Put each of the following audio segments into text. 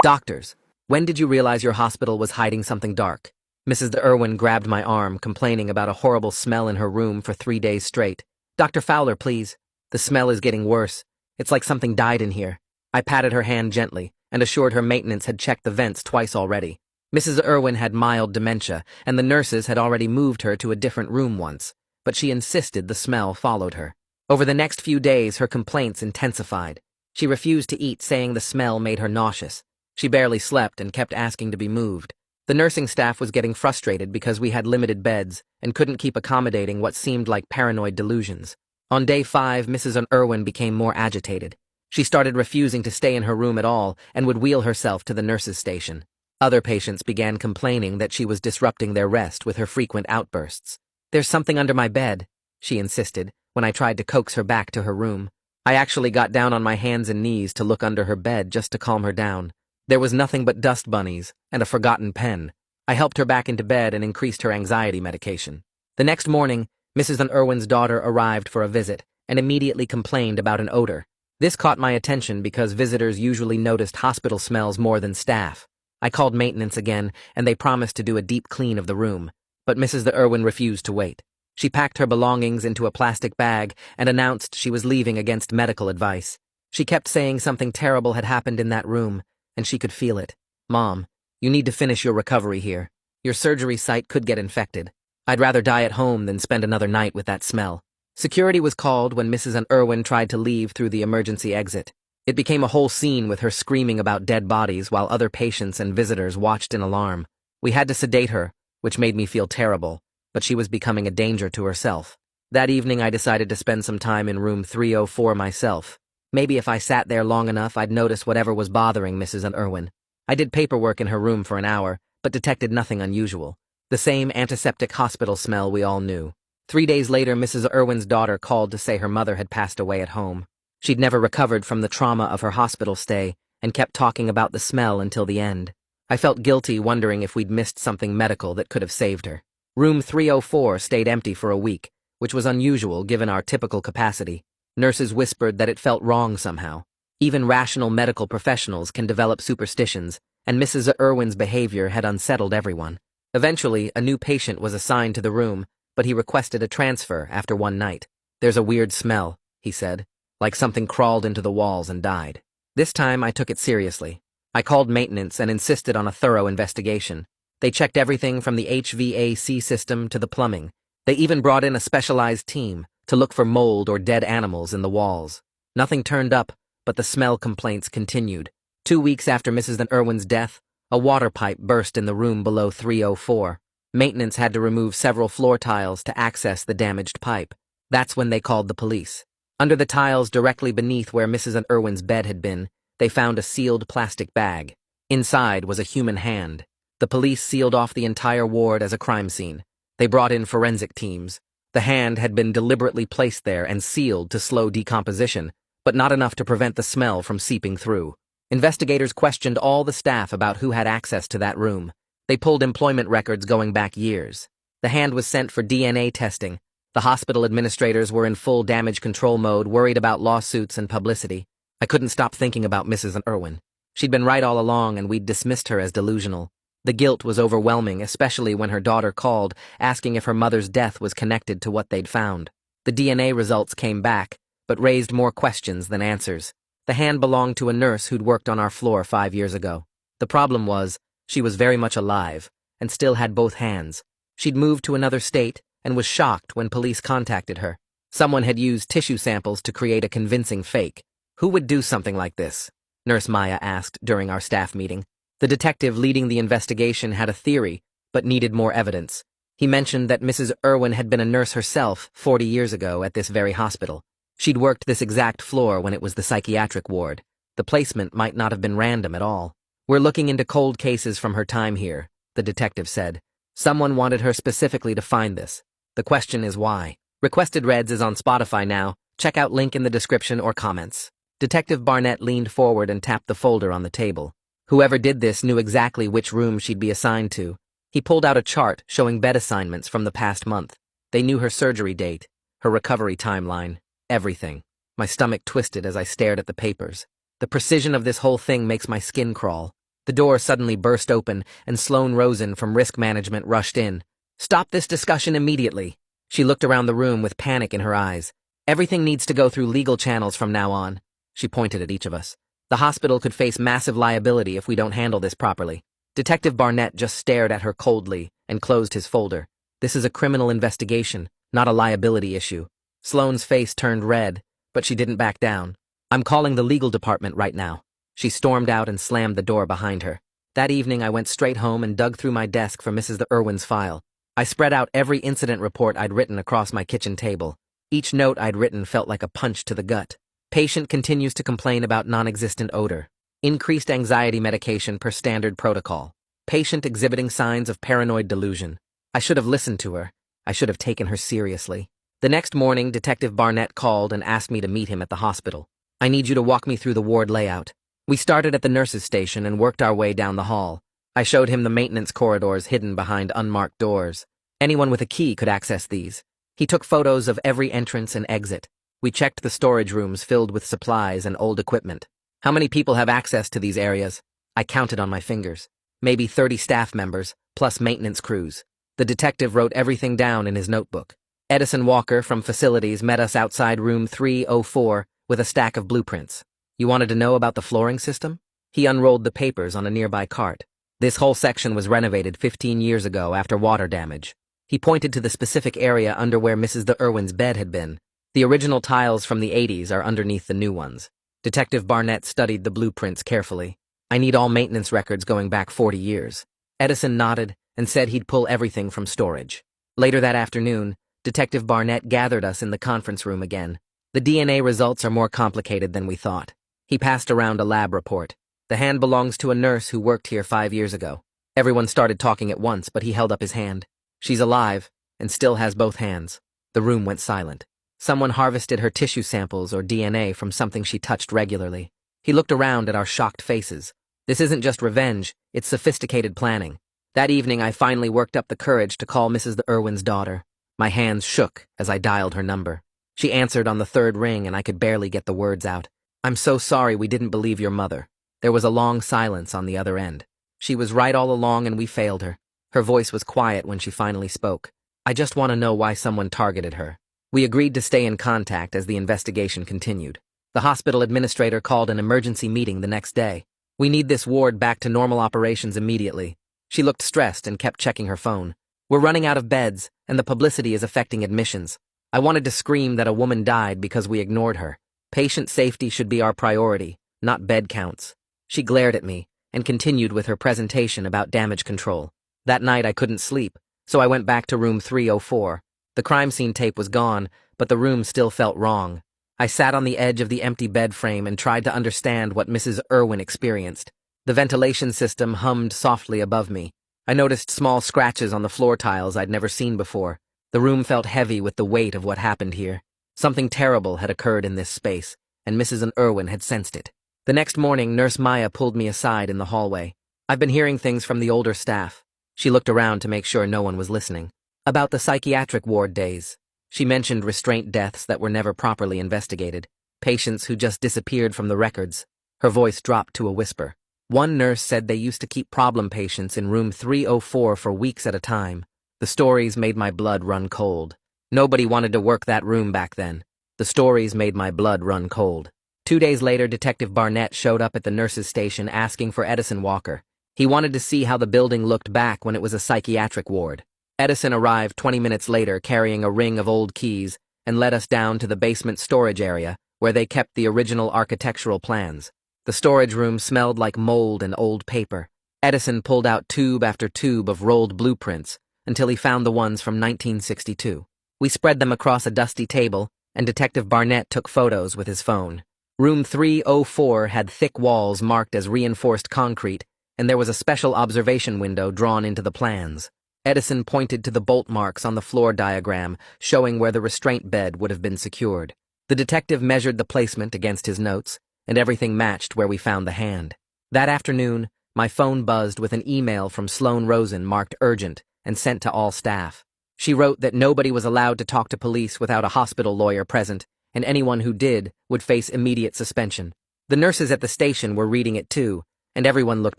Doctors, when did you realize your hospital was hiding something dark? Mrs. Irwin grabbed my arm, complaining about a horrible smell in her room for 3 days straight. Dr. Fowler, please. The smell is getting worse. It's like something died in here. I patted her hand gently and assured her maintenance had checked the vents twice already. Mrs. Irwin had mild dementia, and the nurses had already moved her to a different room once, but she insisted the smell followed her. Over the next few days, her complaints intensified. She refused to eat, saying the smell made her nauseous. She barely slept and kept asking to be moved. The nursing staff was getting frustrated because we had limited beds and couldn't keep accommodating what seemed like paranoid delusions. On day 5, Mrs. Irwin became more agitated. She started refusing to stay in her room at all and would wheel herself to the nurses' station. Other patients began complaining that she was disrupting their rest with her frequent outbursts. "There's something under my bed," she insisted when I tried to coax her back to her room. I actually got down on my hands and knees to look under her bed just to calm her down. There was nothing but dust bunnies and a forgotten pen. I helped her back into bed and increased her anxiety medication. The next morning, Mrs. Irwin's daughter arrived for a visit and immediately complained about an odor. This caught my attention because visitors usually noticed hospital smells more than staff. I called maintenance again, and they promised to do a deep clean of the room, but Mrs. Irwin refused to wait. She packed her belongings into a plastic bag and announced she was leaving against medical advice. She kept saying something terrible had happened in that room, and she could feel it. "Mom, you need to finish your recovery here. Your surgery site could get infected. I'd rather die at home than spend another night with that smell." Security was called when Mrs. Irwin tried to leave through the emergency exit. It became a whole scene with her screaming about dead bodies while other patients and visitors watched in alarm. We had to sedate her, which made me feel terrible, but she was becoming a danger to herself. That evening I decided to spend some time in room 304 myself. Maybe if I sat there long enough, I'd notice whatever was bothering Mrs. Irwin. I did paperwork in her room for an hour, but detected nothing unusual. The same antiseptic hospital smell we all knew. 3 days later, Mrs. Irwin's daughter called to say her mother had passed away at home. She'd never recovered from the trauma of her hospital stay and kept talking about the smell until the end. I felt guilty, wondering if we'd missed something medical that could have saved her. Room 304 stayed empty for a week, which was unusual given our typical capacity. Nurses whispered that it felt wrong somehow. Even rational medical professionals can develop superstitions, and Mrs. Irwin's behavior had unsettled everyone. Eventually, a new patient was assigned to the room, but he requested a transfer after one night. "There's a weird smell," he said, like something crawled into the walls and died. This time I took it seriously. I called maintenance and insisted on a thorough investigation. They checked everything from the HVAC system to the plumbing. They even brought in a specialized team to look for mold or dead animals in the walls. Nothing turned up, but the smell complaints continued. 2 weeks after Mrs. Irwin's death, a water pipe burst in the room below 304. Maintenance had to remove several floor tiles to access the damaged pipe. That's when they called the police. Under the tiles directly beneath where Mrs. Irwin's bed had been, they found a sealed plastic bag. Inside was a human hand. The police sealed off the entire ward as a crime scene. They brought in forensic teams. The hand had been deliberately placed there and sealed to slow decomposition, but not enough to prevent the smell from seeping through. Investigators questioned all the staff about who had access to that room. They pulled employment records going back years. The hand was sent for DNA testing. The hospital administrators were in full damage control mode, worried about lawsuits and publicity. I couldn't stop thinking about Mrs. Irwin. She'd been right all along, and we'd dismissed her as delusional. The guilt was overwhelming, especially when her daughter called, asking if her mother's death was connected to what they'd found. The DNA results came back, but raised more questions than answers. The hand belonged to a nurse who'd worked on our floor 5 years ago. The problem was, she was very much alive, and still had both hands. She'd moved to another state, and was shocked when police contacted her. Someone had used tissue samples to create a convincing fake. "Who would do something like this?" Nurse Maya asked during our staff meeting. The detective leading the investigation had a theory, but needed more evidence. He mentioned that Mrs. Irwin had been a nurse herself 40 years ago at this very hospital. She'd worked this exact floor when it was the psychiatric ward. The placement might not have been random at all. "We're looking into cold cases from her time here," the detective said. "Someone wanted her specifically to find this. The question is why." Requested Reds is on Spotify now. Check out link in the description or comments. Detective Barnett leaned forward and tapped the folder on the table. Whoever did this knew exactly which room she'd be assigned to. He pulled out a chart showing bed assignments from the past month. They knew her surgery date, her recovery timeline, everything. My stomach twisted as I stared at the papers. The precision of this whole thing makes my skin crawl. The door suddenly burst open, and Sloane Rosen from Risk Management rushed in. "Stop this discussion immediately." She looked around the room with panic in her eyes. "Everything needs to go through legal channels from now on." She pointed at each of us. "The hospital could face massive liability if we don't handle this properly." Detective Barnett just stared at her coldly and closed his folder. "This is a criminal investigation, not a liability issue." Sloane's face turned red, but she didn't back down. "I'm calling the legal department right now." She stormed out and slammed the door behind her. That evening I went straight home and dug through my desk for Mrs. Irwin's file. I spread out every incident report I'd written across my kitchen table. Each note I'd written felt like a punch to the gut. Patient continues to complain about non-existent odor. Increased anxiety medication per standard protocol. Patient exhibiting signs of paranoid delusion. I should have listened to her. I should have taken her seriously. The next morning, Detective Barnett called and asked me to meet him at the hospital. "I need you to walk me through the ward layout." We started at the nurses' station and worked our way down the hall. I showed him the maintenance corridors hidden behind unmarked doors. Anyone with a key could access these. He took photos of every entrance and exit. We checked the storage rooms filled with supplies and old equipment. "How many people have access to these areas?" I counted on my fingers. "Maybe 30 staff members, plus maintenance crews." The detective wrote everything down in his notebook. Edison Walker from facilities met us outside room 304 with a stack of blueprints. "You wanted to know about the flooring system?" He unrolled the papers on a nearby cart. "This whole section was renovated 15 years ago after water damage." He pointed to the specific area under where Mrs. Irwin's bed had been. "The original tiles from the 80s are underneath the new ones." Detective Barnett studied the blueprints carefully. "I need all maintenance records going back 40 years. Edison nodded and said he'd pull everything from storage. Later that afternoon, Detective Barnett gathered us in the conference room again. "The DNA results are more complicated than we thought." He passed around a lab report. "The hand belongs to a nurse who worked here 5 years ago." Everyone started talking at once, but he held up his hand. "She's alive, and still has both hands." The room went silent. Someone harvested her tissue samples or DNA from something she touched regularly. He looked around at our shocked faces. "This isn't just revenge, it's sophisticated planning." That evening, I finally worked up the courage to call Mrs. Irwin's daughter. My hands shook as I dialed her number. She answered on the third ring, and I could barely get the words out. "I'm so sorry we didn't believe your mother." There was a long silence on the other end. She was right all along, and we failed her. Her voice was quiet when she finally spoke. "I just want to know why someone targeted her." We agreed to stay in contact as the investigation continued. The hospital administrator called an emergency meeting the next day. "We need this ward back to normal operations immediately." She looked stressed and kept checking her phone. "We're running out of beds, and the publicity is affecting admissions." I wanted to scream that a woman died because we ignored her. Patient safety should be our priority, not bed counts. She glared at me and continued with her presentation about damage control. That night I couldn't sleep, so I went back to room 304. The crime scene tape was gone, but the room still felt wrong. I sat on the edge of the empty bed frame and tried to understand what Mrs. Irwin experienced. The ventilation system hummed softly above me. I noticed small scratches on the floor tiles I'd never seen before. The room felt heavy with the weight of what happened here. Something terrible had occurred in this space, and Mrs. Irwin had sensed it. The next morning, Nurse Maya pulled me aside in the hallway. "I've been hearing things from the older staff." She looked around to make sure no one was listening. "About the psychiatric ward days." She mentioned restraint deaths that were never properly investigated, patients who just disappeared from the records. Her voice dropped to a whisper. "One nurse said they used to keep problem patients in room 304 for weeks at a time." The stories made my blood run cold. Nobody wanted to work that room back then. The stories made my blood run cold. 2 days later, Detective Barnett showed up at the nurses' station asking for Edison Walker. He wanted to see how the building looked back when it was a psychiatric ward. Edison arrived 20 minutes later carrying a ring of old keys and led us down to the basement storage area where they kept the original architectural plans. The storage room smelled like mold and old paper. Edison pulled out tube after tube of rolled blueprints until he found the ones from 1962. We spread them across a dusty table, and Detective Barnett took photos with his phone. Room 304 had thick walls marked as reinforced concrete, and there was a special observation window drawn into the plans. Edison pointed to the bolt marks on the floor diagram, showing where the restraint bed would have been secured. The detective measured the placement against his notes, and everything matched where we found the hand. That afternoon, my phone buzzed with an email from Sloane Rosen marked urgent and sent to all staff. She wrote that nobody was allowed to talk to police without a hospital lawyer present, and anyone who did would face immediate suspension. The nurses at the station were reading it too, and everyone looked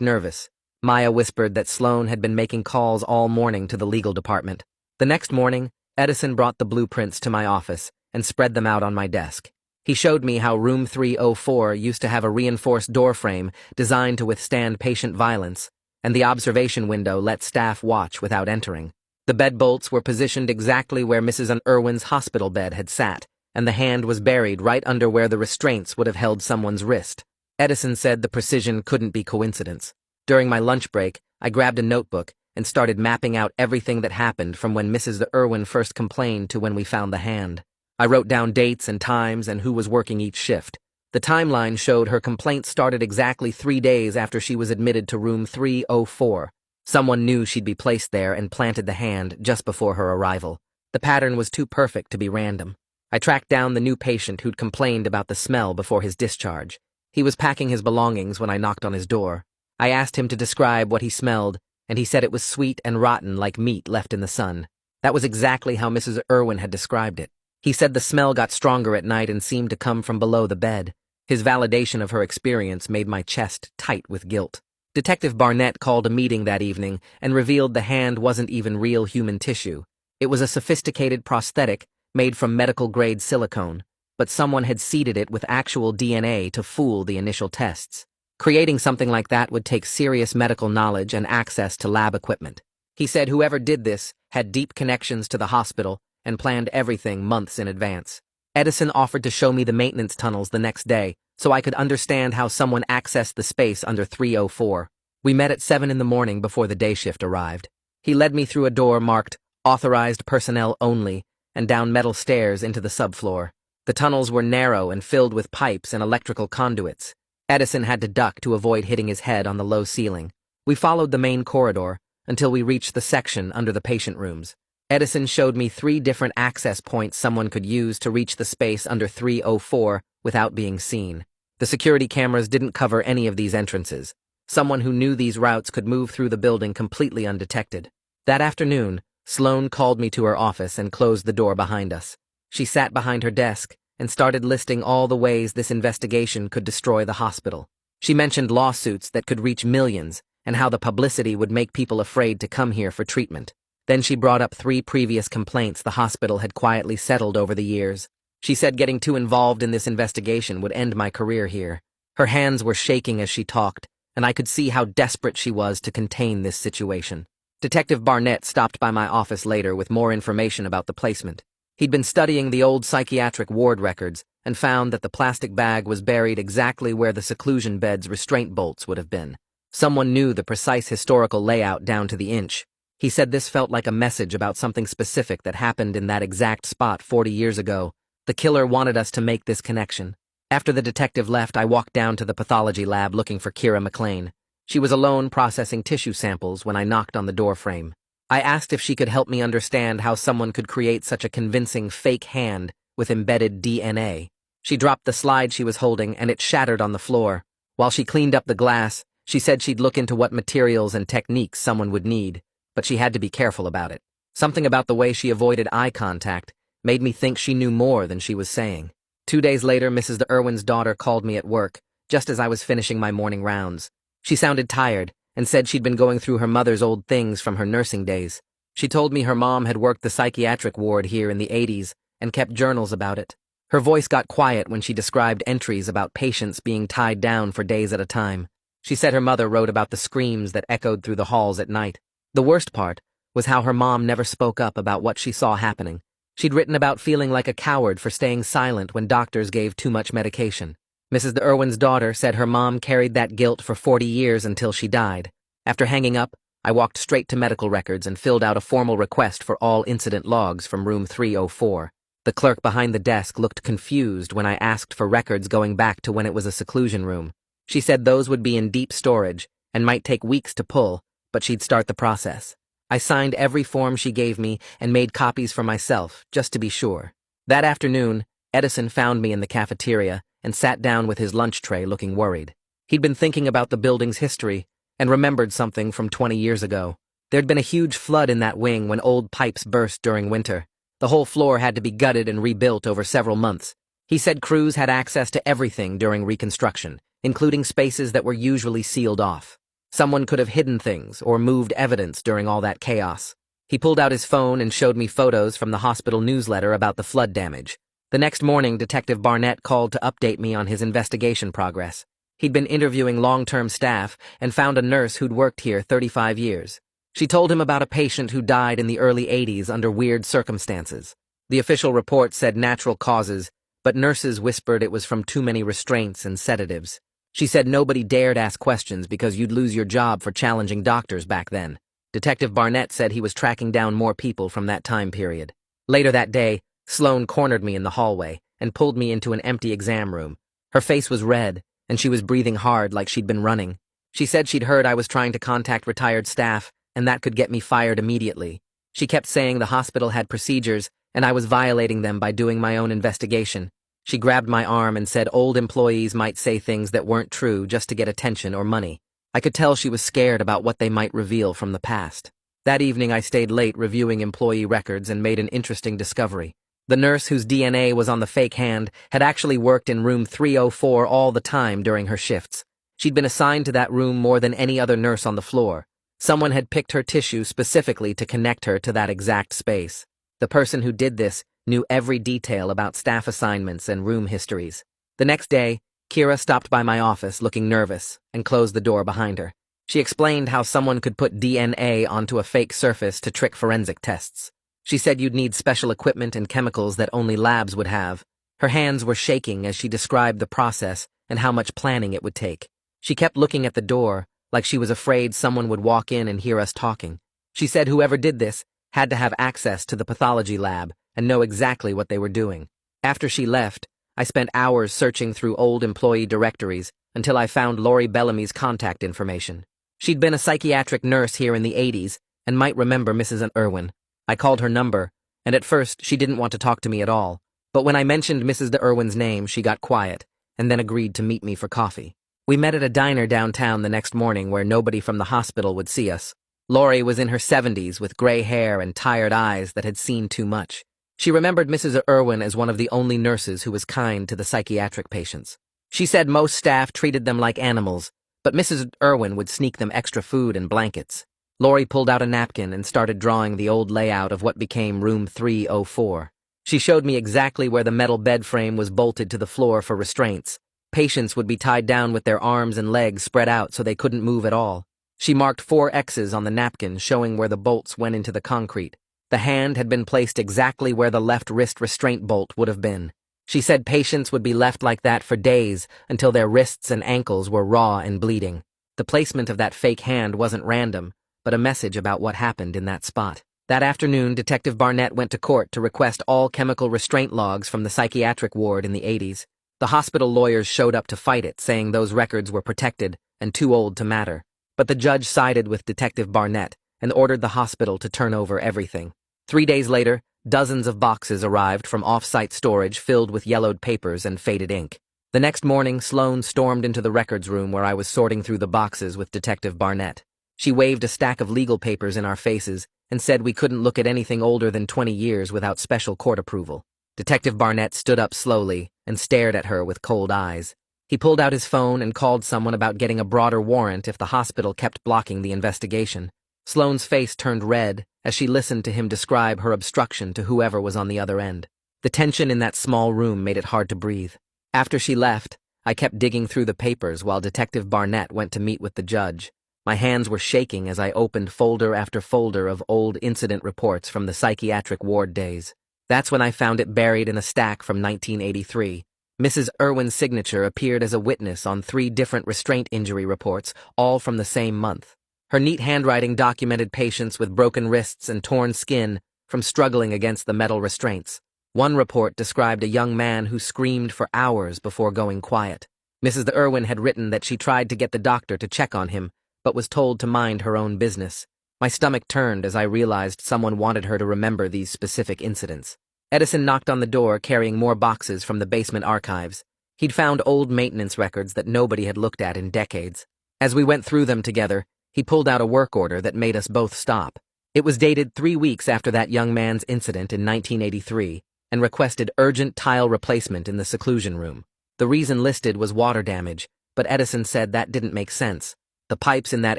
nervous. Maya whispered that Sloan had been making calls all morning to the legal department. The next morning, Edison brought the blueprints to my office and spread them out on my desk. He showed me how room 304 used to have a reinforced doorframe designed to withstand patient violence, and the observation window let staff watch without entering. The bed bolts were positioned exactly where Mrs. Irwin's hospital bed had sat, and the hand was buried right under where the restraints would have held someone's wrist. Edison said the precision couldn't be coincidence. During my lunch break, I grabbed a notebook and started mapping out everything that happened from when Mrs. Irwin first complained to when we found the hand. I wrote down dates and times and who was working each shift. The timeline showed her complaint started exactly 3 days after she was admitted to room 304. Someone knew she'd be placed there and planted the hand just before her arrival. The pattern was too perfect to be random. I tracked down the new patient who'd complained about the smell before his discharge. He was packing his belongings when I knocked on his door. I asked him to describe what he smelled, and he said it was sweet and rotten like meat left in the sun. That was exactly how Mrs. Irwin had described it. He said the smell got stronger at night and seemed to come from below the bed. His validation of her experience made my chest tight with guilt. Detective Barnett called a meeting that evening and revealed the hand wasn't even real human tissue. It was a sophisticated prosthetic made from medical-grade silicone, but someone had seeded it with actual DNA to fool the initial tests. Creating something like that would take serious medical knowledge and access to lab equipment. He said whoever did this had deep connections to the hospital and planned everything months in advance. Edison offered to show me the maintenance tunnels the next day so I could understand how someone accessed the space under 304. We met at 7 in the morning before the day shift arrived. He led me through a door marked "Authorized Personnel Only" and down metal stairs into the subfloor. The tunnels were narrow and filled with pipes and electrical conduits. Edison had to duck to avoid hitting his head on the low ceiling. We followed the main corridor until we reached the section under the patient rooms. Edison showed me 3 different access points someone could use to reach the space under 304 without being seen. The security cameras didn't cover any of these entrances. Someone who knew these routes could move through the building completely undetected. That afternoon, Sloan called me to her office and closed the door behind us. She sat behind her desk and started listing all the ways this investigation could destroy the hospital. She mentioned lawsuits that could reach millions and how the publicity would make people afraid to come here for treatment. Then she brought up 3 previous complaints the hospital had quietly settled over the years. She said getting too involved in this investigation would end my career here. Her hands were shaking as she talked, and I could see how desperate she was to contain this situation. Detective Barnett stopped by my office later with more information about the placement. He'd been studying the old psychiatric ward records and found that the plastic bag was buried exactly where the seclusion bed's restraint bolts would have been. Someone knew the precise historical layout down to the inch. He said this felt like a message about something specific that happened in that exact spot 40 years ago. The killer wanted us to make this connection. After the detective left, I walked down to the pathology lab looking for Kira McLean. She was alone processing tissue samples when I knocked on the door frame. I asked if she could help me understand how someone could create such a convincing fake hand with embedded DNA. She dropped the slide she was holding and it shattered on the floor. While she cleaned up the glass, she said she'd look into what materials and techniques someone would need, but she had to be careful about it. Something about the way she avoided eye contact made me think she knew more than she was saying. 2 days later, Mrs. Irwin's daughter called me at work, just as I was finishing my morning rounds. She sounded tired and said she'd been going through her mother's old things from her nursing days. She told me her mom had worked the psychiatric ward here in the 80s and kept journals about it. Her voice got quiet when she described entries about patients being tied down for days at a time. She said her mother wrote about the screams that echoed through the halls at night. The worst part was how her mom never spoke up about what she saw happening. She'd written about feeling like a coward for staying silent when doctors gave too much medication. Mrs. Irwin's daughter said her mom carried that guilt for 40 years until she died. After hanging up, I walked straight to medical records and filled out a formal request for all incident logs from room 304. The clerk behind the desk looked confused when I asked for records going back to when it was a seclusion room. She said those would be in deep storage and might take weeks to pull, but she'd start the process. I signed every form she gave me and made copies for myself, just to be sure. That afternoon, Edison found me in the cafeteria and sat down with his lunch tray looking worried. He'd been thinking about the building's history and remembered something from 20 years ago. There'd been a huge flood in that wing when old pipes burst during winter. The whole floor had to be gutted and rebuilt over several months. He said crews had access to everything during reconstruction, including spaces that were usually sealed off. Someone could have hidden things or moved evidence during all that chaos. He pulled out his phone and showed me photos from the hospital newsletter about the flood damage. The next morning, Detective Barnett called to update me on his investigation progress. He'd been interviewing long-term staff and found a nurse who'd worked here 35 years. She told him about a patient who died in the early 80s under weird circumstances. The official report said natural causes, but nurses whispered it was from too many restraints and sedatives. She said nobody dared ask questions because you'd lose your job for challenging doctors back then. Detective Barnett said he was tracking down more people from that time period. Later that day, Sloane cornered me in the hallway and pulled me into an empty exam room. Her face was red, and she was breathing hard like she'd been running. She said she'd heard I was trying to contact retired staff, and that could get me fired immediately. She kept saying the hospital had procedures, and I was violating them by doing my own investigation. She grabbed my arm and said old employees might say things that weren't true just to get attention or money. I could tell she was scared about what they might reveal from the past. That evening I stayed late reviewing employee records and made an interesting discovery. The nurse whose DNA was on the fake hand had actually worked in room 304 all the time during her shifts. She'd been assigned to that room more than any other nurse on the floor. Someone had picked her tissue specifically to connect her to that exact space. The person who did this knew every detail about staff assignments and room histories. The next day, Kira stopped by my office looking nervous and closed the door behind her. She explained how someone could put DNA onto a fake surface to trick forensic tests. She said you'd need special equipment and chemicals that only labs would have. Her hands were shaking as she described the process and how much planning it would take. She kept looking at the door, like she was afraid someone would walk in and hear us talking. She said whoever did this had to have access to the pathology lab and know exactly what they were doing. After she left, I spent hours searching through old employee directories until I found Lori Bellamy's contact information. She'd been a psychiatric nurse here in the 80s and might remember Mrs. Irwin. I called her number, and at first she didn't want to talk to me at all. But when I mentioned Mrs. de Irwin's name, she got quiet and then agreed to meet me for coffee. We met at a diner downtown the next morning where nobody from the hospital would see us. Lori was in her 70s with gray hair and tired eyes that had seen too much. She remembered Mrs. Irwin as one of the only nurses who was kind to the psychiatric patients. She said most staff treated them like animals, but Mrs. Irwin would sneak them extra food and blankets. Lori pulled out a napkin and started drawing the old layout of what became room 304. She showed me exactly where the metal bed frame was bolted to the floor for restraints. Patients would be tied down with their arms and legs spread out so they couldn't move at all. She marked 4 X's on the napkin showing where the bolts went into the concrete. The hand had been placed exactly where the left wrist restraint bolt would have been. She said patients would be left like that for days until their wrists and ankles were raw and bleeding. The placement of that fake hand wasn't random, but a message about what happened in that spot. That afternoon, Detective Barnett went to court to request all chemical restraint logs from the psychiatric ward in the 80s. The hospital lawyers showed up to fight it, saying those records were protected and too old to matter. But the judge sided with Detective Barnett and ordered the hospital to turn over everything. 3 days later, dozens of boxes arrived from off-site storage filled with yellowed papers and faded ink. The next morning, Sloane stormed into the records room where I was sorting through the boxes with Detective Barnett. She waved a stack of legal papers in our faces and said we couldn't look at anything older than 20 years without special court approval. Detective Barnett stood up slowly and stared at her with cold eyes. He pulled out his phone and called someone about getting a broader warrant if the hospital kept blocking the investigation. Sloane's face turned red as she listened to him describe her obstruction to whoever was on the other end. The tension in that small room made it hard to breathe. After she left, I kept digging through the papers while Detective Barnett went to meet with the judge. My hands were shaking as I opened folder after folder of old incident reports from the psychiatric ward days. That's when I found it buried in a stack from 1983. Mrs. Irwin's signature appeared as a witness on 3 different restraint injury reports, all from the same month. Her neat handwriting documented patients with broken wrists and torn skin from struggling against the metal restraints. One report described a young man who screamed for hours before going quiet. Mrs. Irwin had written that she tried to get the doctor to check on him, but was told to mind her own business. My stomach turned as I realized someone wanted her to remember these specific incidents. Edison knocked on the door carrying more boxes from the basement archives. He'd found old maintenance records that nobody had looked at in decades. As we went through them together, he pulled out a work order that made us both stop. It was dated 3 weeks after that young man's incident in 1983 and requested urgent tile replacement in the seclusion room. The reason listed was water damage, but Edison said that didn't make sense. The pipes in that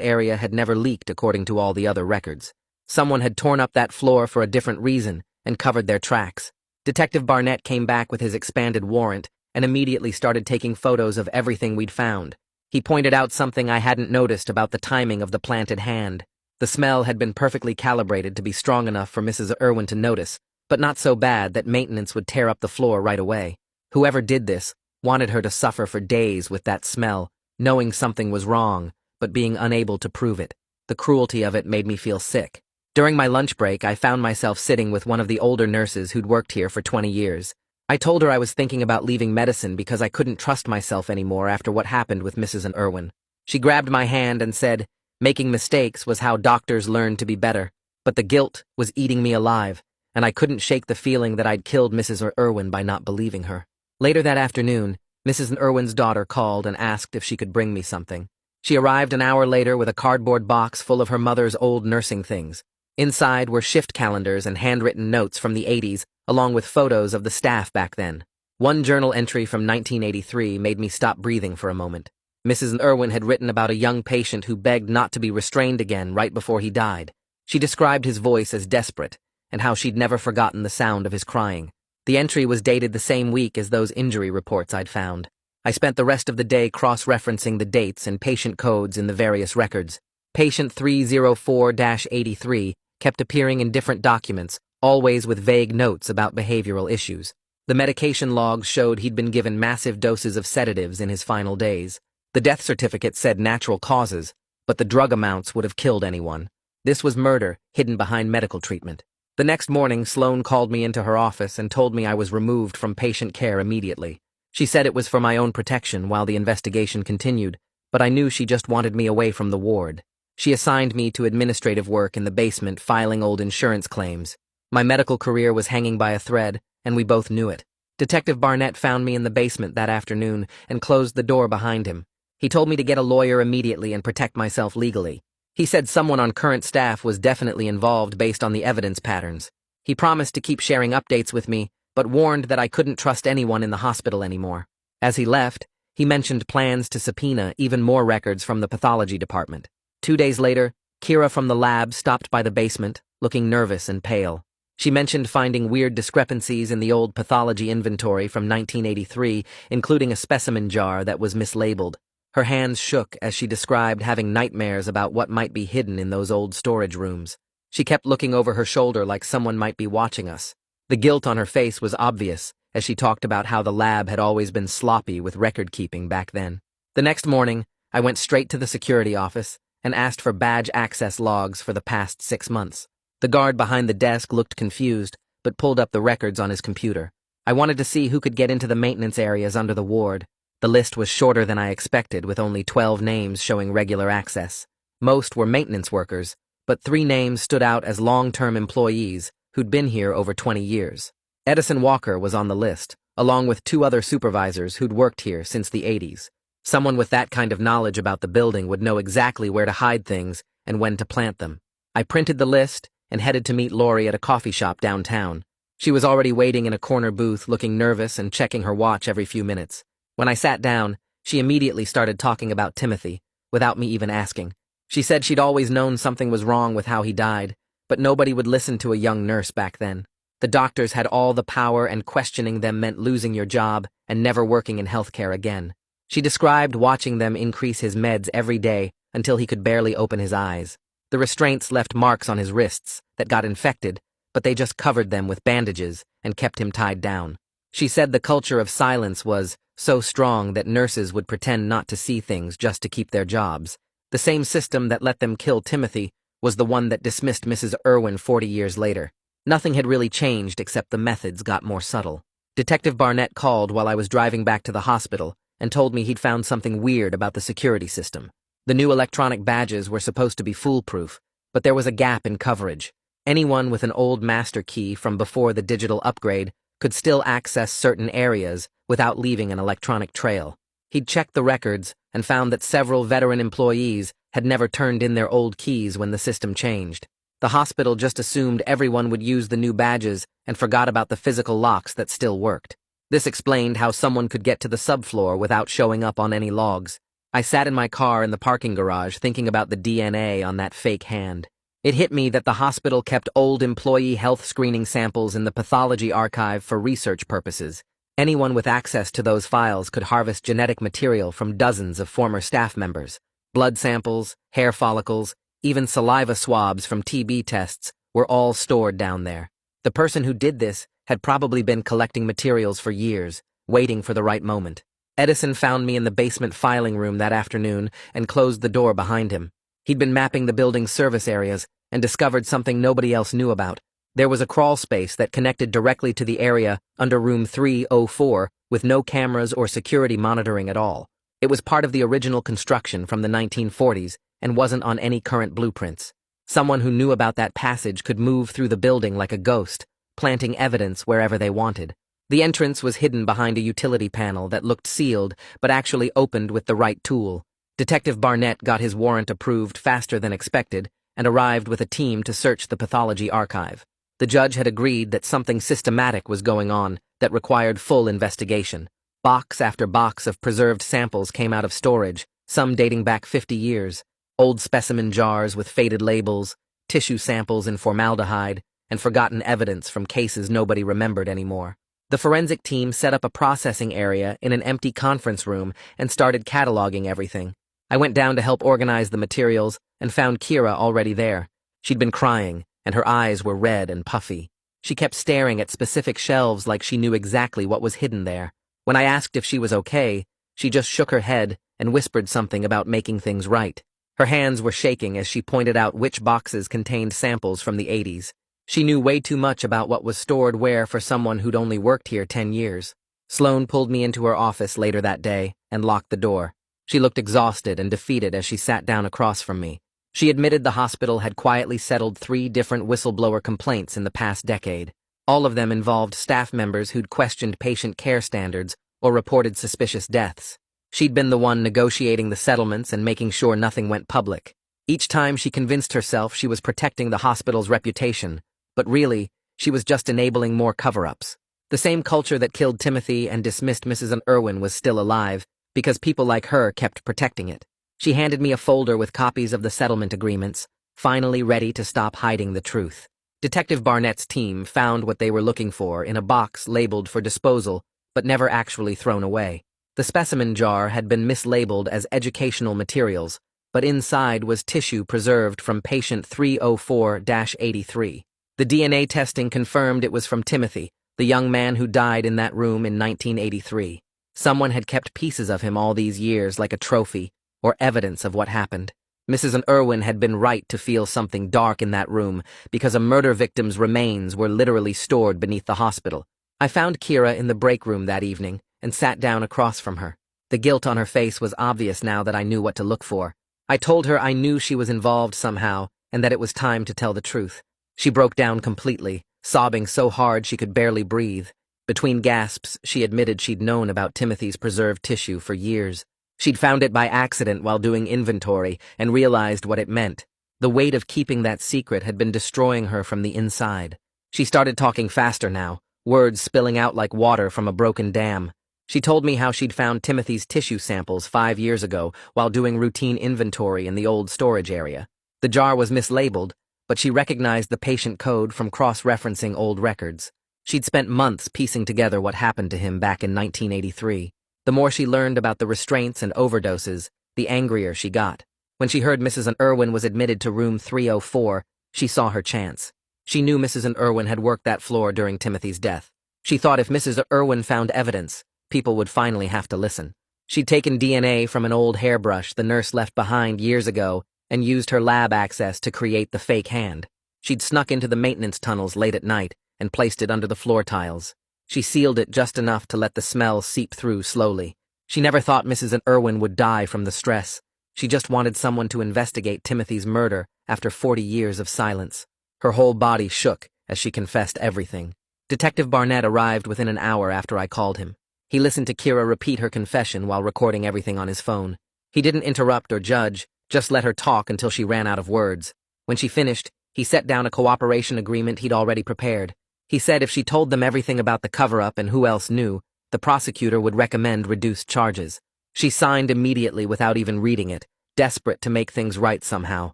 area had never leaked according to all the other records. Someone had torn up that floor for a different reason and covered their tracks. Detective Barnett came back with his expanded warrant and immediately started taking photos of everything we'd found. He pointed out something I hadn't noticed about the timing of the planted hand. The smell had been perfectly calibrated to be strong enough for Mrs. Irwin to notice, but not so bad that maintenance would tear up the floor right away. Whoever did this wanted her to suffer for days with that smell, knowing something was wrong, but being unable to prove it. The cruelty of it made me feel sick. During my lunch break, I found myself sitting with one of the older nurses who'd worked here for 20 years. I told her I was thinking about leaving medicine because I couldn't trust myself anymore after what happened with Mrs. Irwin. She grabbed my hand and said, making mistakes was how doctors learned to be better, but the guilt was eating me alive, and I couldn't shake the feeling that I'd killed Mrs. Irwin by not believing her. Later that afternoon, Mrs. Irwin's daughter called and asked if she could bring me something. She arrived an hour later with a cardboard box full of her mother's old nursing things. Inside were shift calendars and handwritten notes from the 80s, along with photos of the staff back then. One journal entry from 1983 made me stop breathing for a moment. Mrs. Irwin had written about a young patient who begged not to be restrained again right before he died. She described his voice as desperate, and how she'd never forgotten the sound of his crying. The entry was dated the same week as those injury reports I'd found. I spent the rest of the day cross-referencing the dates and patient codes in the various records. Patient 304-83 kept appearing in different documents, always with vague notes about behavioral issues. The medication logs showed he'd been given massive doses of sedatives in his final days. The death certificate said natural causes, but the drug amounts would have killed anyone. This was murder, hidden behind medical treatment. The next morning, Sloan called me into her office and told me I was removed from patient care immediately. She said it was for my own protection while the investigation continued, but I knew she just wanted me away from the ward. She assigned me to administrative work in the basement filing old insurance claims. My medical career was hanging by a thread, and we both knew it. Detective Barnett found me in the basement that afternoon and closed the door behind him. He told me to get a lawyer immediately and protect myself legally. He said someone on current staff was definitely involved based on the evidence patterns. He promised to keep sharing updates with me, but warned that I couldn't trust anyone in the hospital anymore. As he left, he mentioned plans to subpoena even more records from the pathology department. 2 days later, Kira from the lab stopped by the basement, looking nervous and pale. She mentioned finding weird discrepancies in the old pathology inventory from 1983, including a specimen jar that was mislabeled. Her hands shook as she described having nightmares about what might be hidden in those old storage rooms. She kept looking over her shoulder like someone might be watching us. The guilt on her face was obvious as she talked about how the lab had always been sloppy with record-keeping back then. The next morning, I went straight to the security office and asked for badge access logs for the past 6 months. The guard behind the desk looked confused, but pulled up the records on his computer. I wanted to see who could get into the maintenance areas under the ward. The list was shorter than I expected, with only 12 names showing regular access. Most were maintenance workers, but 3 names stood out as long-term employees who'd been here over 20 years. Edison Walker was on the list, along with 2 other supervisors who'd worked here since the 80s. Someone with that kind of knowledge about the building would know exactly where to hide things and when to plant them. I printed the list and headed to meet Lori at a coffee shop downtown. She was already waiting in a corner booth, looking nervous and checking her watch every few minutes. When I sat down, she immediately started talking about Timothy, without me even asking. She said she'd always known something was wrong with how he died, but nobody would listen to a young nurse back then. The doctors had all the power, and questioning them meant losing your job and never working in healthcare again. She described watching them increase his meds every day until he could barely open his eyes. The restraints left marks on his wrists that got infected, but they just covered them with bandages and kept him tied down. She said the culture of silence was so strong that nurses would pretend not to see things just to keep their jobs. The same system that let them kill Timothy was the one that dismissed Mrs. Irwin 40 years later. Nothing had really changed except the methods got more subtle. Detective Barnett called while I was driving back to the hospital and told me he'd found something weird about the security system. The new electronic badges were supposed to be foolproof, but there was a gap in coverage. Anyone with an old master key from before the digital upgrade could still access certain areas without leaving an electronic trail. He'd checked the records and found that several veteran employees had never turned in their old keys when the system changed. The hospital just assumed everyone would use the new badges and forgot about the physical locks that still worked. This explained how someone could get to the subfloor without showing up on any logs. I sat in my car in the parking garage thinking about the DNA on that fake hand. It hit me that the hospital kept old employee health screening samples in the pathology archive for research purposes. Anyone with access to those files could harvest genetic material from dozens of former staff members. Blood samples, hair follicles, even saliva swabs from TB tests were all stored down there. The person who did this had probably been collecting materials for years, waiting for the right moment. Edison found me in the basement filing room that afternoon and closed the door behind him. He'd been mapping the building's service areas and discovered something nobody else knew about. There was a crawl space that connected directly to the area under room 304 with no cameras or security monitoring at all. It was part of the original construction from the 1940s and wasn't on any current blueprints. Someone who knew about that passage could move through the building like a ghost, planting evidence wherever they wanted. The entrance was hidden behind a utility panel that looked sealed but actually opened with the right tool. Detective Barnett got his warrant approved faster than expected and arrived with a team to search the pathology archive. The judge had agreed that something systematic was going on that required full investigation. Box after box of preserved samples came out of storage, some dating back 50 years. Old specimen jars with faded labels, tissue samples in formaldehyde, and forgotten evidence from cases nobody remembered anymore. The forensic team set up a processing area in an empty conference room and started cataloging everything. I went down to help organize the materials and found Kira already there. She'd been crying, and her eyes were red and puffy. She kept staring at specific shelves like she knew exactly what was hidden there. When I asked if she was okay, she just shook her head and whispered something about making things right. Her hands were shaking as she pointed out which boxes contained samples from the 80s. She knew way too much about what was stored where for someone who'd only worked here 10 years. Sloane pulled me into her office later that day and locked the door. She looked exhausted and defeated as she sat down across from me. She admitted the hospital had quietly settled 3 different whistleblower complaints in the past decade. All of them involved staff members who'd questioned patient care standards or reported suspicious deaths. She'd been the one negotiating the settlements and making sure nothing went public. Each time she convinced herself she was protecting the hospital's reputation, but really, she was just enabling more cover-ups. The same culture that killed Timothy and dismissed Mrs. Irwin was still alive, because people like her kept protecting it. She handed me a folder with copies of the settlement agreements, finally ready to stop hiding the truth. Detective Barnett's team found what they were looking for in a box labeled for disposal, but never actually thrown away. The specimen jar had been mislabeled as educational materials, but inside was tissue preserved from patient 304-83. The DNA testing confirmed it was from Timothy, the young man who died in that room in 1983. Someone had kept pieces of him all these years like a trophy, or evidence of what happened. Mrs. Irwin had been right to feel something dark in that room because a murder victim's remains were literally stored beneath the hospital. I found Kira in the break room that evening and sat down across from her. The guilt on her face was obvious now that I knew what to look for. I told her I knew she was involved somehow and that it was time to tell the truth. She broke down completely, sobbing so hard she could barely breathe. Between gasps, she admitted she'd known about Timothy's preserved tissue for years. She'd found it by accident while doing inventory and realized what it meant. The weight of keeping that secret had been destroying her from the inside. She started talking faster now, words spilling out like water from a broken dam. She told me how she'd found Timothy's tissue samples 5 years ago while doing routine inventory in the old storage area. The jar was mislabeled, but she recognized the patient code from cross-referencing old records. She'd spent months piecing together what happened to him back in 1983. The more she learned about the restraints and overdoses, the angrier she got. When she heard Mrs. Irwin was admitted to room 304, she saw her chance. She knew Mrs. Irwin had worked that floor during Timothy's death. She thought if Mrs. Irwin found evidence, people would finally have to listen. She'd taken DNA from an old hairbrush the nurse left behind years ago and used her lab access to create the fake hand. She'd snuck into the maintenance tunnels late at night and placed it under the floor tiles. She sealed it just enough to let the smell seep through slowly. She never thought Mrs. Irwin would die from the stress. She just wanted someone to investigate Timothy's murder after 40 years of silence. Her whole body shook as she confessed everything. Detective Barnett arrived within an hour after I called him. He listened to Kira repeat her confession while recording everything on his phone. He didn't interrupt or judge, just let her talk until she ran out of words. When she finished, he set down a cooperation agreement he'd already prepared. He said if she told them everything about the cover-up and who else knew, the prosecutor would recommend reduced charges. She signed immediately without even reading it, desperate to make things right somehow.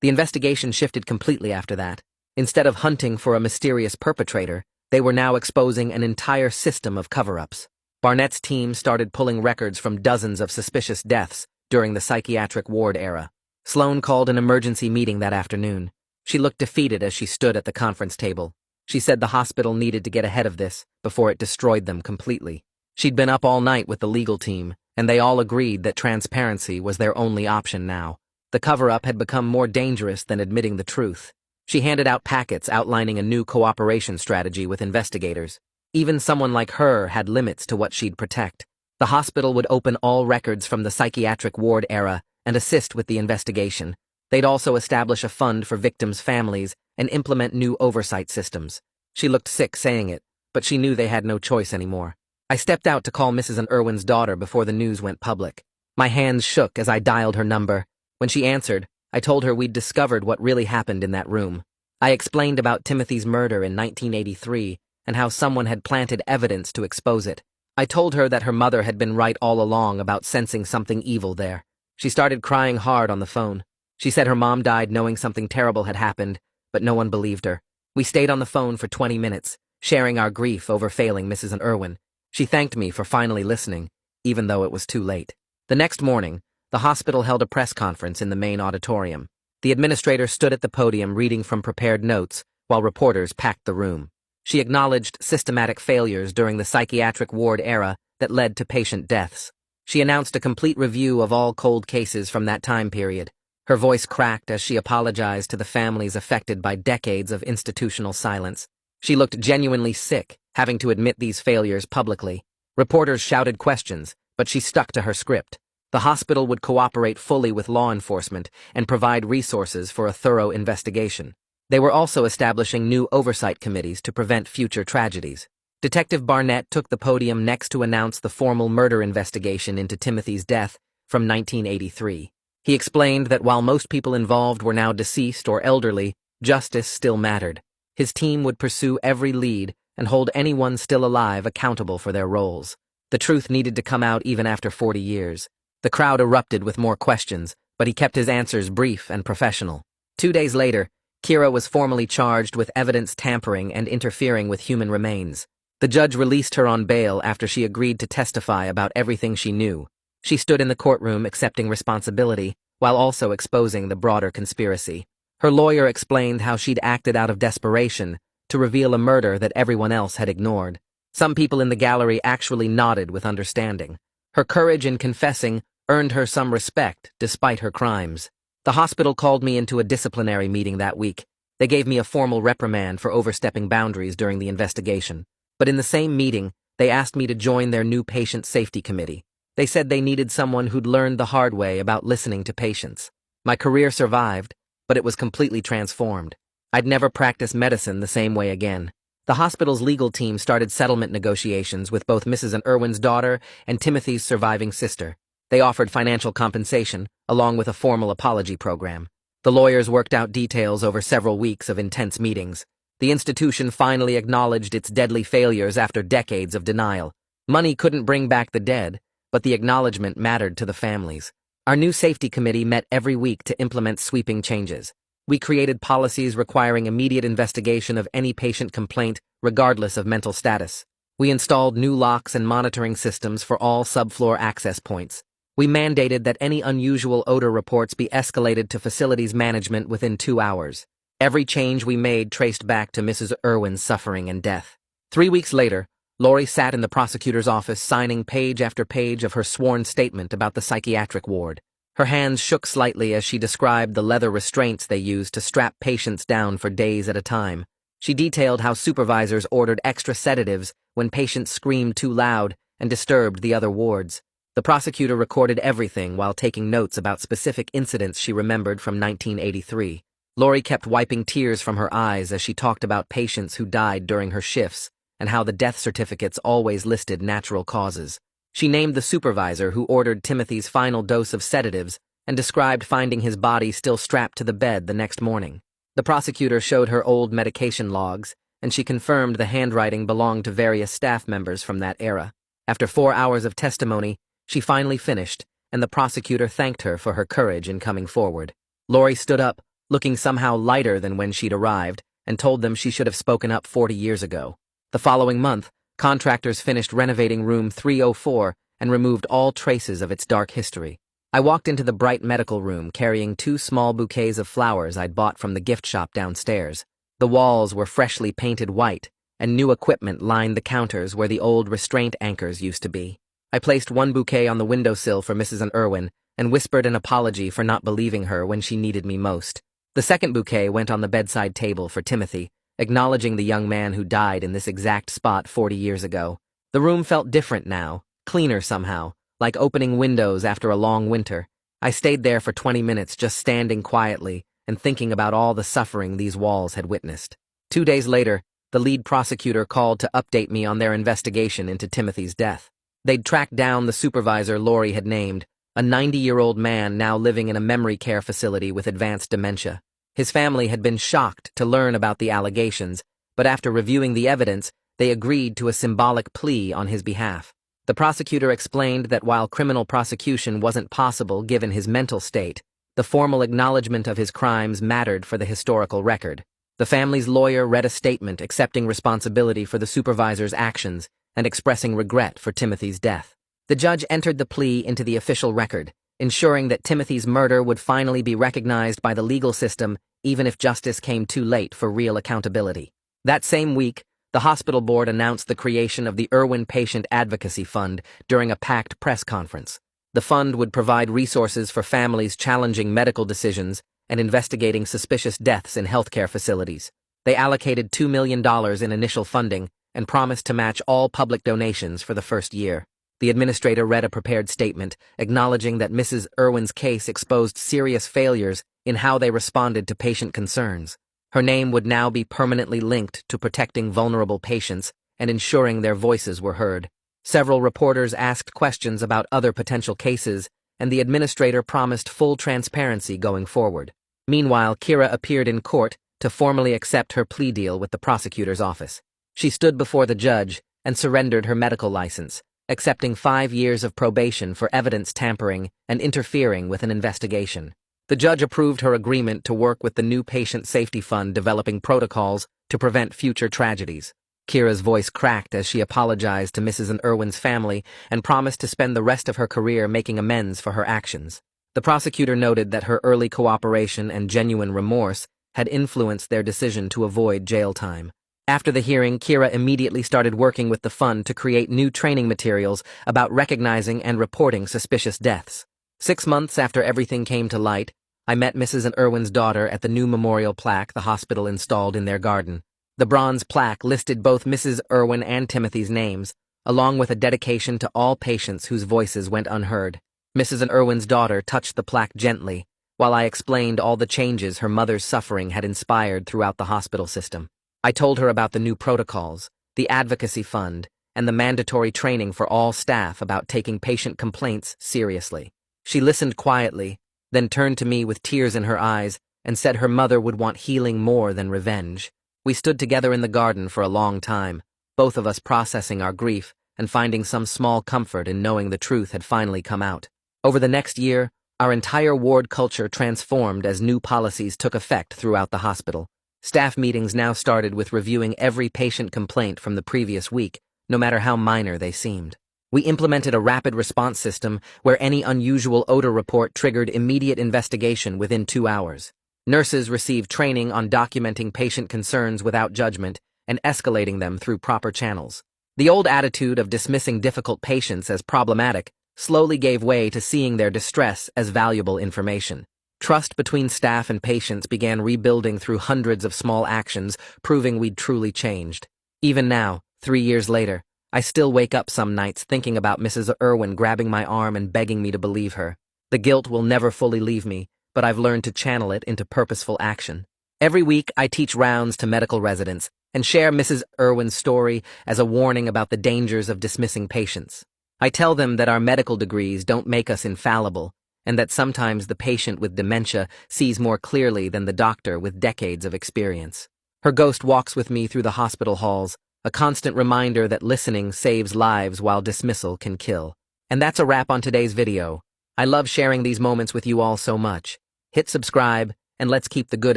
The investigation shifted completely after that. Instead of hunting for a mysterious perpetrator, they were now exposing an entire system of cover-ups. Barnett's team started pulling records from dozens of suspicious deaths during the psychiatric ward era. Sloan called an emergency meeting that afternoon. She looked defeated as she stood at the conference table. She said the hospital needed to get ahead of this before it destroyed them completely. She'd been up all night with the legal team, and they all agreed that transparency was their only option now. The cover-up had become more dangerous than admitting the truth. She handed out packets outlining a new cooperation strategy with investigators. Even someone like her had limits to what she'd protect. The hospital would open all records from the psychiatric ward era and assist with the investigation. They'd also establish a fund for victims' families and implement new oversight systems. She looked sick saying it, but she knew they had no choice anymore. I stepped out to call Mrs. Irwin's daughter before the news went public. My hands shook as I dialed her number. When she answered, I told her we'd discovered what really happened in that room. I explained about Timothy's murder in 1983 and how someone had planted evidence to expose it. I told her that her mother had been right all along about sensing something evil there. She started crying hard on the phone. She said her mom died knowing something terrible had happened, but no one believed her. We stayed on the phone for 20 minutes, sharing our grief over failing Mrs. Irwin. She thanked me for finally listening, even though it was too late. The next morning, the hospital held a press conference in the main auditorium. The administrator stood at the podium reading from prepared notes while reporters packed the room. She acknowledged systematic failures during the psychiatric ward era that led to patient deaths. She announced a complete review of all cold cases from that time period. Her voice cracked as she apologized to the families affected by decades of institutional silence. She looked genuinely sick, having to admit these failures publicly. Reporters shouted questions, but she stuck to her script. The hospital would cooperate fully with law enforcement and provide resources for a thorough investigation. They were also establishing new oversight committees to prevent future tragedies. Detective Barnett took the podium next to announce the formal murder investigation into Timothy's death from 1983. He explained that while most people involved were now deceased or elderly, justice still mattered. His team would pursue every lead and hold anyone still alive accountable for their roles. The truth needed to come out even after 40 years. The crowd erupted with more questions, but he kept his answers brief and professional. 2 days later, Kira was formally charged with evidence tampering and interfering with human remains. The judge released her on bail after she agreed to testify about everything she knew. She stood in the courtroom accepting responsibility, while also exposing the broader conspiracy. Her lawyer explained how she'd acted out of desperation to reveal a murder that everyone else had ignored. Some people in the gallery actually nodded with understanding. Her courage in confessing earned her some respect despite her crimes. The hospital called me into a disciplinary meeting that week. They gave me a formal reprimand for overstepping boundaries during the investigation. But in the same meeting, they asked me to join their new patient safety committee. They said they needed someone who'd learned the hard way about listening to patients. My career survived, but it was completely transformed. I'd never practice medicine the same way again. The hospital's legal team started settlement negotiations with both Mrs. Irwin's daughter and Timothy's surviving sister. They offered financial compensation, along with a formal apology program. The lawyers worked out details over several weeks of intense meetings. The institution finally acknowledged its deadly failures after decades of denial. Money couldn't bring back the dead, but the acknowledgement mattered to the families. Our new safety committee met every week to implement sweeping changes. We created policies requiring immediate investigation of any patient complaint, regardless of mental status. We installed new locks and monitoring systems for all subfloor access points. We mandated that any unusual odor reports be escalated to facilities management within 2 hours. Every change we made traced back to Mrs. Irwin's suffering and death. 3 weeks later, Lori sat in the prosecutor's office signing page after page of her sworn statement about the psychiatric ward. Her hands shook slightly as she described the leather restraints they used to strap patients down for days at a time. She detailed how supervisors ordered extra sedatives when patients screamed too loud and disturbed the other wards. The prosecutor recorded everything while taking notes about specific incidents she remembered from 1983. Lori kept wiping tears from her eyes as she talked about patients who died during her shifts and how the death certificates always listed natural causes. She named the supervisor who ordered Timothy's final dose of sedatives and described finding his body still strapped to the bed the next morning. The prosecutor showed her old medication logs, and she confirmed the handwriting belonged to various staff members from that era. After 4 hours of testimony, She finally finished, and the prosecutor thanked her for her courage in coming forward. Lori stood up, looking somehow lighter than when she'd arrived, and told them she should have spoken up 40 years ago. The following month, contractors finished renovating room 304 and removed all traces of its dark history. I walked into the bright medical room carrying 2 small bouquets of flowers I'd bought from the gift shop downstairs. The walls were freshly painted white, and new equipment lined the counters where the old restraint anchors used to be. I placed 1 bouquet on the windowsill for Mrs. Irwin and whispered an apology for not believing her when she needed me most. The second bouquet went on the bedside table for Timothy, acknowledging the young man who died in this exact spot 40 years ago. The room felt different now, cleaner somehow, like opening windows after a long winter. I stayed there for 20 minutes just standing quietly and thinking about all the suffering these walls had witnessed. 2 days later, the lead prosecutor called to update me on their investigation into Timothy's death. They'd tracked down the supervisor Lori had named, a 90-year-old man now living in a memory care facility with advanced dementia. His family had been shocked to learn about the allegations, but after reviewing the evidence, they agreed to a symbolic plea on his behalf. The prosecutor explained that while criminal prosecution wasn't possible given his mental state, the formal acknowledgement of his crimes mattered for the historical record. The family's lawyer read a statement accepting responsibility for the supervisor's actions and expressing regret for Timothy's death. The judge entered the plea into the official record, ensuring that Timothy's murder would finally be recognized by the legal system even if justice came too late for real accountability. That same week, the hospital board announced the creation of the Irwin Patient Advocacy Fund during a packed press conference. The fund would provide resources for families challenging medical decisions and investigating suspicious deaths in healthcare facilities. They allocated $2 million in initial funding and promised to match all public donations for the first year. The administrator read a prepared statement acknowledging that Mrs. Irwin's case exposed serious failures in how they responded to patient concerns. Her name would now be permanently linked to protecting vulnerable patients and ensuring their voices were heard. Several reporters asked questions about other potential cases, and the administrator promised full transparency going forward. Meanwhile, Kira appeared in court to formally accept her plea deal with the prosecutor's office. She stood before the judge and surrendered her medical license, accepting 5 years of probation for evidence tampering and interfering with an investigation. The judge approved her agreement to work with the new Patient Safety Fund developing protocols to prevent future tragedies. Kira's voice cracked as she apologized to Mrs. Irwin's family and promised to spend the rest of her career making amends for her actions. The prosecutor noted that her early cooperation and genuine remorse had influenced their decision to avoid jail time. After the hearing, Kira immediately started working with the fund to create new training materials about recognizing and reporting suspicious deaths. 6 months after everything came to light, I met Mrs. Irwin's daughter at the new memorial plaque the hospital installed in their garden. The bronze plaque listed both Mrs. Irwin and Timothy's names, along with a dedication to all patients whose voices went unheard. Mrs. Irwin's daughter touched the plaque gently, while I explained all the changes her mother's suffering had inspired throughout the hospital system. I told her about the new protocols, the advocacy fund, and the mandatory training for all staff about taking patient complaints seriously. She listened quietly, then turned to me with tears in her eyes and said her mother would want healing more than revenge. We stood together in the garden for a long time, both of us processing our grief and finding some small comfort in knowing the truth had finally come out. Over the next year, our entire ward culture transformed as new policies took effect throughout the hospital. Staff meetings now started with reviewing every patient complaint from the previous week, no matter how minor they seemed. We implemented a rapid response system where any unusual odor report triggered immediate investigation within 2 hours. Nurses received training on documenting patient concerns without judgment and escalating them through proper channels. The old attitude of dismissing difficult patients as problematic slowly gave way to seeing their distress as valuable information. Trust between staff and patients began rebuilding through hundreds of small actions, proving we'd truly changed. Even now, 3 years later, I still wake up some nights thinking about Mrs. Irwin grabbing my arm and begging me to believe her. The guilt will never fully leave me, but I've learned to channel it into purposeful action. Every week, I teach rounds to medical residents and share Mrs. Irwin's story as a warning about the dangers of dismissing patients. I tell them that our medical degrees don't make us infallible, and that sometimes the patient with dementia sees more clearly than the doctor with decades of experience. Her ghost walks with me through the hospital halls, a constant reminder that listening saves lives while dismissal can kill. And that's a wrap on today's video. I love sharing these moments with you all so much. Hit subscribe, and let's keep the good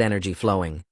energy flowing.